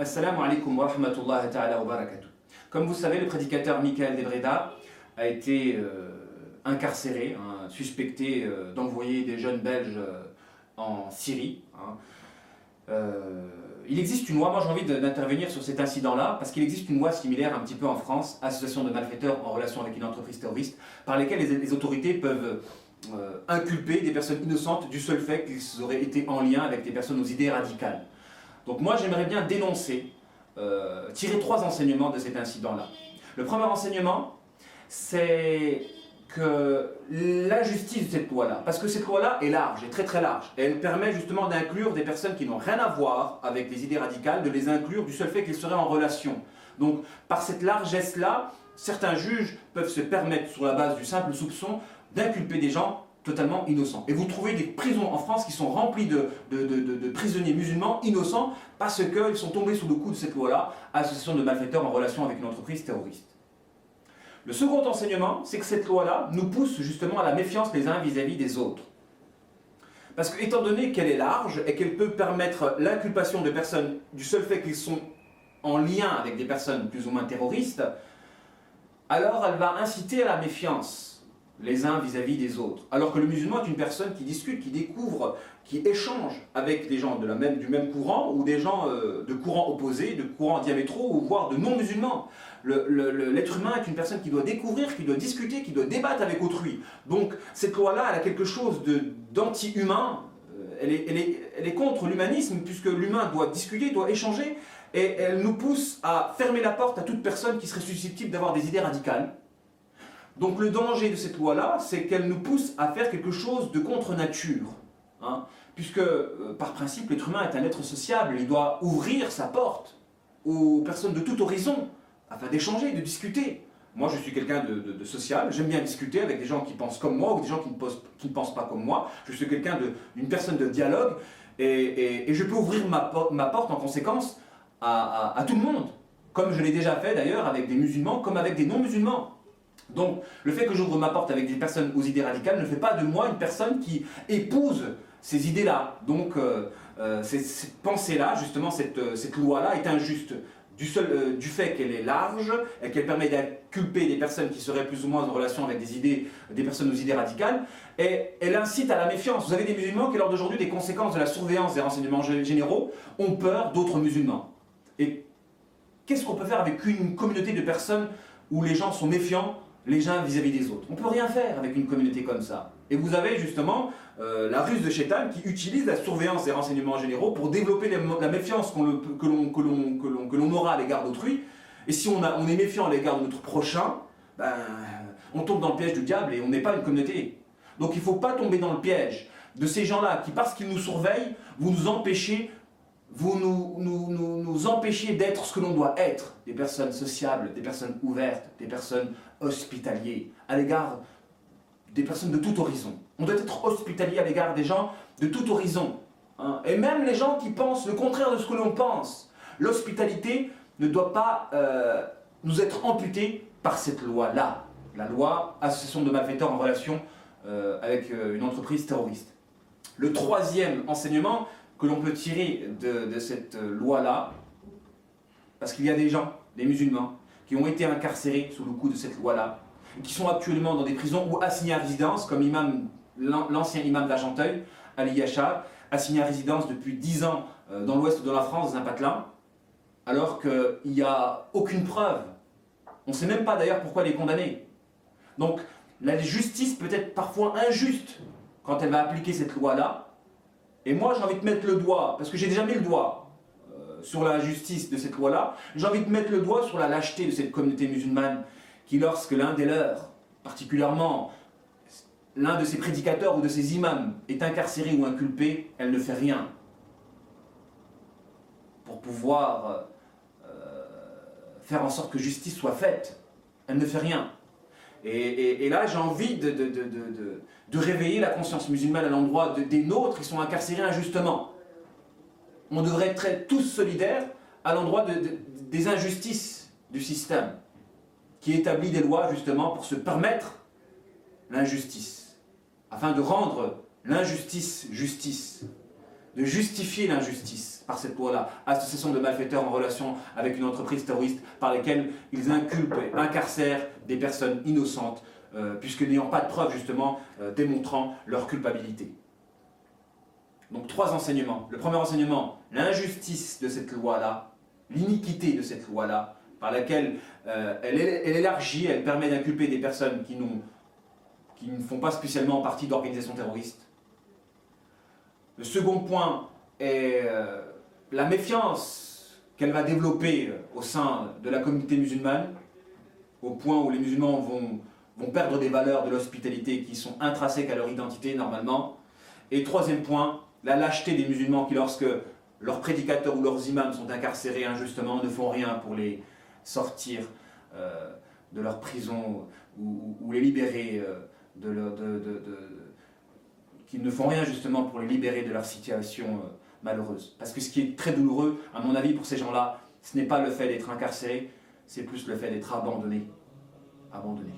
Assalamu alaikum wa rahmatullahi ta'ala wa barakatuh. Comme vous savez, le prédicateur Michael Debreda a été incarcéré, suspecté d'envoyer des jeunes Belges en Syrie. Il existe une loi, moi j'ai envie d'intervenir sur cet incident-là, parce qu'il existe une loi similaire un petit peu en France, association de malfaiteurs en relation avec une entreprise terroriste, par lesquelles les autorités peuvent inculper des personnes innocentes du seul fait qu'ils auraient été en lien avec des personnes aux idées radicales. Donc moi j'aimerais bien dénoncer, tirer trois enseignements de cet incident-là. Le premier enseignement, c'est que l'injustice de cette loi-là, parce que cette loi-là est large, est très très large, et elle permet justement d'inclure des personnes qui n'ont rien à voir avec les idées radicales, de les inclure du seul fait qu'ils seraient en relation. Donc par cette largesse-là, certains juges peuvent se permettre, sur la base du simple soupçon, d'inculper des gens totalement innocents. Et vous trouvez des prisons en France qui sont remplies de prisonniers musulmans innocents parce qu'ils sont tombés sous le coup de cette loi-là, association de malfaiteurs en relation avec une entreprise terroriste. Le second enseignement, c'est que cette loi-là nous pousse justement à la méfiance les uns vis-à-vis des autres. Parce que, étant donné qu'elle est large et qu'elle peut permettre l'inculpation de personnes du seul fait qu'ils sont en lien avec des personnes plus ou moins terroristes, alors elle va inciter à la méfiance les uns vis-à-vis des autres. Alors que le musulman est une personne qui discute, qui découvre, qui échange avec des gens du même courant ou des gens de courants opposés, de courants diamétraux ou voire de non-musulmans. L'être humain est une personne qui doit découvrir, qui doit discuter, qui doit débattre avec autrui. Donc cette loi-là, elle a quelque chose d'anti-humain, elle est contre l'humanisme puisque l'humain doit discuter, doit échanger et elle nous pousse à fermer la porte à toute personne qui serait susceptible d'avoir des idées radicales. Donc le danger de cette loi-là, c'est qu'elle nous pousse à faire quelque chose de contre-nature. Puisque, par principe, l'être humain est un être sociable, il doit ouvrir sa porte aux personnes de tout horizon, afin d'échanger, de discuter. Moi, je suis quelqu'un de social, j'aime bien discuter avec des gens qui pensent comme moi, ou des gens qui ne pensent pas comme moi. Je suis quelqu'un d'une personne de dialogue, et je peux ouvrir ma porte en conséquence à tout le monde. Comme je l'ai déjà fait d'ailleurs avec des musulmans, comme avec des non-musulmans. Donc, le fait que j'ouvre ma porte avec des personnes aux idées radicales ne fait pas de moi une personne qui épouse ces idées-là. Donc, cette pensée-là, justement, cette loi-là est injuste du fait qu'elle est large et qu'elle permet d'inculper des personnes qui seraient plus ou moins en relation avec des personnes aux idées radicales, et elle incite à la méfiance. Vous avez des musulmans qui, lors d'aujourd'hui, des conséquences de la surveillance des renseignements généraux, ont peur d'autres musulmans. Et qu'est-ce qu'on peut faire avec une communauté de personnes où les gens sont méfiants les uns vis-à-vis des autres? On ne peut rien faire avec une communauté comme ça. Et vous avez justement la ruse de Shaitan qui utilise la surveillance des renseignements généraux pour développer la méfiance que l'on aura à l'égard d'autrui. Et si on est méfiant à l'égard de notre prochain, on tombe dans le piège du diable et on n'est pas une communauté. Donc il ne faut pas tomber dans le piège de ces gens-là qui, parce qu'ils nous surveillent, vous nous empêchez d'être ce que l'on doit être, des personnes sociables, des personnes ouvertes, des personnes hospitalières, à l'égard des personnes de tout horizon. On doit être hospitalier à l'égard des gens de tout horizon. Et même les gens qui pensent le contraire de ce que l'on pense. L'hospitalité ne doit pas nous être amputée par cette loi-là. La loi association de malfaiteurs en relation avec une entreprise terroriste. Le troisième enseignement que l'on peut tirer de cette loi-là, parce qu'il y a des gens, des musulmans, qui ont été incarcérés sous le coup de cette loi-là, qui sont actuellement dans des prisons ou assignés à résidence, comme l'ancien imam d'Argenteuil, Ali Yachar, assigné à résidence depuis 10 ans dans l'ouest de la France, dans un patelin, alors qu'il n'y a aucune preuve. On ne sait même pas d'ailleurs pourquoi il est condamné. Donc la justice peut être parfois injuste quand elle va appliquer cette loi-là. Et moi, j'ai envie de mettre le doigt, parce que j'ai déjà mis le doigt sur la justice de cette loi-là, j'ai envie de mettre le doigt sur la lâcheté de cette communauté musulmane qui, lorsque l'un des leurs, particulièrement l'un de ses prédicateurs ou de ses imams, est incarcéré ou inculpé, elle ne fait rien pour pouvoir faire en sorte que justice soit faite. Elle ne fait rien. Et là, j'ai envie de réveiller la conscience musulmane à l'endroit des nôtres qui sont incarcérés injustement. On devrait être tous solidaires à l'endroit des injustices du système, qui établit des lois justement pour se permettre l'injustice, afin de rendre l'injustice justice. de justifier l'injustice par cette loi-là, association de malfaiteurs en relation avec une entreprise terroriste par lesquelles ils inculpent et incarcèrent des personnes innocentes, puisque n'ayant pas de preuves justement démontrant leur culpabilité. Donc 3 enseignements. Le premier enseignement, l'injustice de cette loi-là, l'iniquité de cette loi-là, par laquelle elle élargit, elle permet d'inculper des personnes qui ne font pas spécialement partie d'organisations terroristes. Le second point est la méfiance qu'elle va développer au sein de la communauté musulmane, au point où les musulmans vont perdre des valeurs de l'hospitalité qui sont intrinsèques à leur identité normalement. Et troisième point, la lâcheté des musulmans qui, lorsque leurs prédicateurs ou leurs imams sont incarcérés injustement, ne font rien pour les sortir de leur prison ou les libérer qu'ils ne font rien justement pour les libérer de leur situation malheureuse. Parce que ce qui est très douloureux, à mon avis, pour ces gens-là, ce n'est pas le fait d'être incarcéré, c'est plus le fait d'être abandonné. Abandonné.